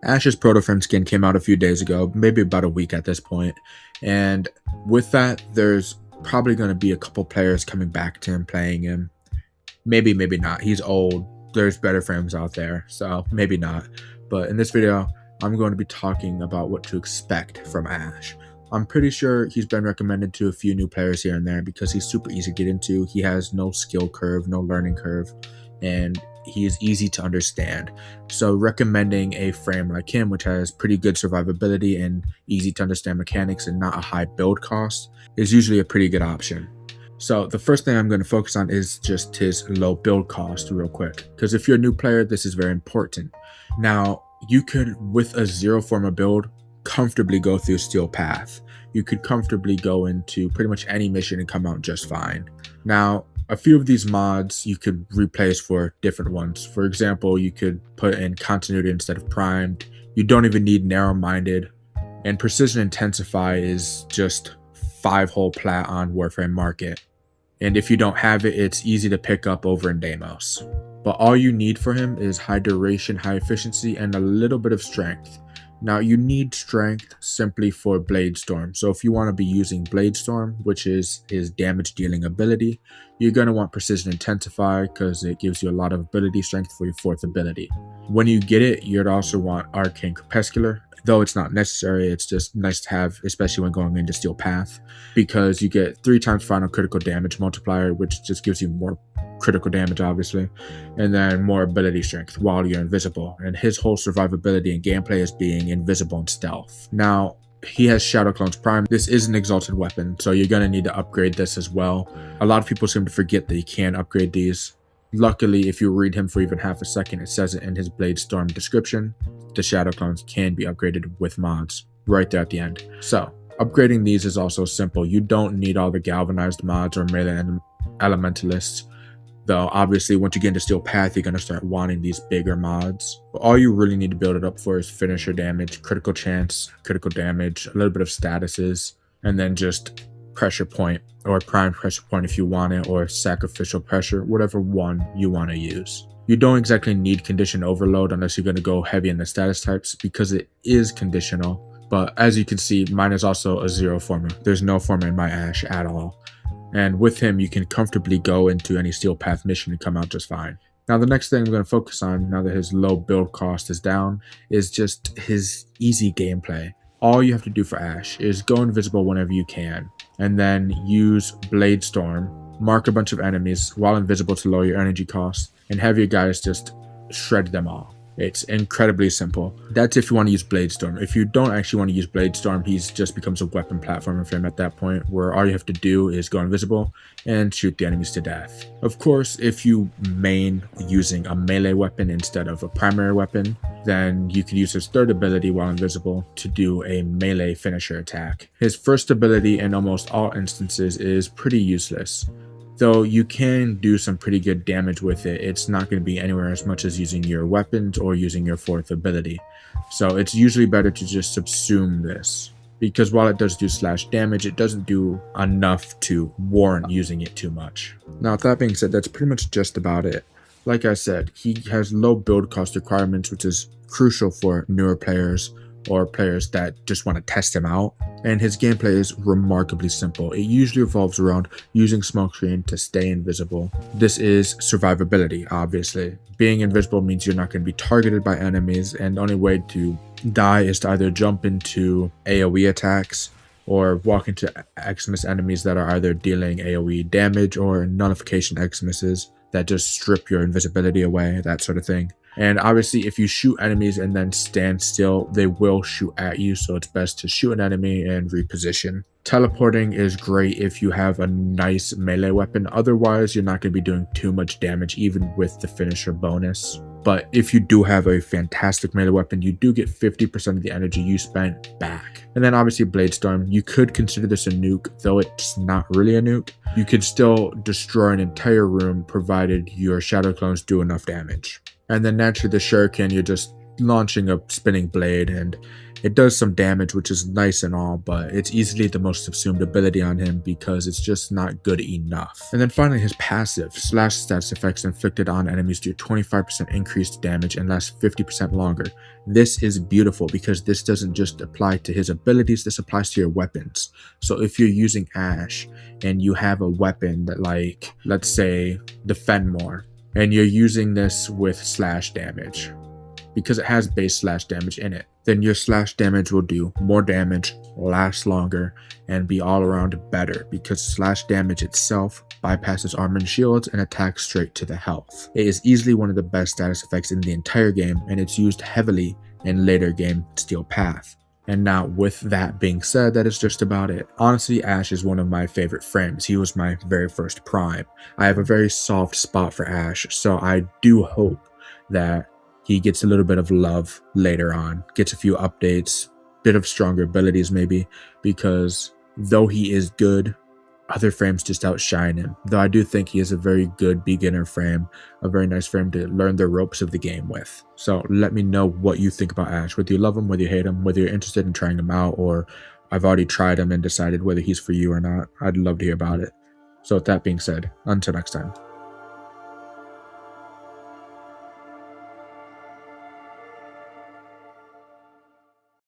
Ash's proto-frame skin came out a few days ago, maybe about a week at this point, and with that, there's probably going to be a couple players coming back to him, playing him. Maybe not. He's old. There's better frames out there, so maybe not. But in this video, I'm going to be talking about what to expect from Ash. I'm pretty sure he's been recommended to a few new players here and there because he's super easy to get into. He has no skill curve, no learning curve, and he is easy to understand. So recommending a frame like him, which has pretty good survivability and easy to understand mechanics and not a high build cost, is usually a pretty good option. So the first thing I'm going to focus on is just his low build cost real quick, because if you're a new player, this is very important. Now, you could, with a zero Forma build, comfortably go through Steel Path. You could comfortably go into pretty much any mission and come out just fine. Now, a few of these mods you could replace for different ones. For example, you could put in Continuity instead of Primed. You don't even need Narrow-Minded. And Precision Intensify is just 5-hole plat on Warframe Market. And if you don't have it, it's easy to pick up over in Deimos. But all you need for him is high duration, high efficiency, and a little bit of strength. Now, you need strength simply for Blade Storm. So if you want to be using Blade Storm, which is his damage dealing ability, you're going to want Precision Intensify because it gives you a lot of ability strength for your 4th ability. When you get it, you'd also want Arcane Crepuscular, though it's not necessary. It's just nice to have, especially when going into Steel Path, because you get 3 times final critical damage multiplier, which just gives you more critical damage, obviously, and then more ability strength while you're invisible. And his whole survivability and gameplay is being invisible and stealth. Now, he has Shadow Clones Prime. This is an exalted weapon, so you're going to need to upgrade this as well. A lot of people seem to forget that you can upgrade these. Luckily, if you read him for even half a second, it says it in his Blade Storm description. The Shadow Clones can be upgraded with mods right there at the end. So, upgrading these is also simple. You don't need all the galvanized mods or melee elementalists. Though, obviously, once you get into Steel Path, you're going to start wanting these bigger mods. But all you really need to build it up for is finisher damage, critical chance, critical damage, a little bit of statuses, and then just pressure point, or prime pressure point if you want it, or sacrificial pressure, whatever one you want to use. You don't exactly need condition overload unless you're going to go heavy in the status types, because it is conditional. But as you can see, mine is also a zero Forma. There's no Forma in my Ash at all. And with him, you can comfortably go into any Steel Path mission and come out just fine. Now, the next thing I'm going to focus on, now that his low build cost is down, is just his easy gameplay. All you have to do for Ash is go invisible whenever you can, and then use Blade Storm, mark a bunch of enemies while invisible to lower your energy costs, and have your guys just shred them all. It's incredibly simple. That's if you want to use Blade Storm. If you don't actually want to use Blade Storm, he just becomes a weapon platformer for him at that point, where all you have to do is go invisible and shoot the enemies to death. Of course, if you main using a melee weapon instead of a primary weapon, then you can use his 3rd ability while invisible to do a melee finisher attack. His 1st ability in almost all instances is pretty useless. Though you can do some pretty good damage with it, it's not going to be anywhere as much as using your weapons or using your 4th ability. So it's usually better to just subsume this, because while it does do slash damage, it doesn't do enough to warrant using it too much. Now, with that being said, that's pretty much just about it. Like I said, he has low build cost requirements, which is crucial for newer players or players that just want to test him out. And his gameplay is remarkably simple. It usually revolves around using smokescreen to stay invisible. This is survivability, obviously. Being invisible means you're not going to be targeted by enemies, and the only way to die is to either jump into AoE attacks or walk into Xmas enemies that are either dealing AoE damage or nullification Xmases that just strip your invisibility away, that sort of thing. And obviously, if you shoot enemies and then stand still, they will shoot at you, so it's best to shoot an enemy and reposition. Teleporting is great if you have a nice melee weapon. Otherwise, you're not going to be doing too much damage, even with the finisher bonus. But if you do have a fantastic melee weapon, you do get 50% of the energy you spent back. And then obviously Blade Storm, you could consider this a nuke, though it's not really a nuke. You could still destroy an entire room provided your Shadow Clones do enough damage. And then naturally the Shuriken, you're just launching a spinning blade, and it does some damage, which is nice and all, but it's easily the most subsumed ability on him because it's just not good enough. And then finally, his passive, slash status effects inflicted on enemies do 25% increased damage and last 50% longer. This is beautiful because this doesn't just apply to his abilities, this applies to your weapons. So if you're using Ashe and you have a weapon that, like, let's say Defend More, and you're using this with slash damage, because it has base slash damage in it, then your slash damage will do more damage, last longer, and be all around better because slash damage itself bypasses armor and shields and attacks straight to the health. It is easily one of the best status effects in the entire game, and it's used heavily in later game Steel Path. And now, with that being said, that is just about it. Honestly, Ashe is one of my favorite frames. He was my very first prime. I have a very soft spot for Ashe, so I do hope that he gets a little bit of love later on, gets a few updates, bit of stronger abilities maybe, because though he is good, other frames just outshine him. Though I do think he is a very good beginner frame, a very nice frame to learn the ropes of the game with. So let me know what you think about Ashe, whether you love him, whether you hate him, whether you're interested in trying him out, or I've already tried him and decided whether he's for you or not. I'd love to hear about it. So with that being said, until next time.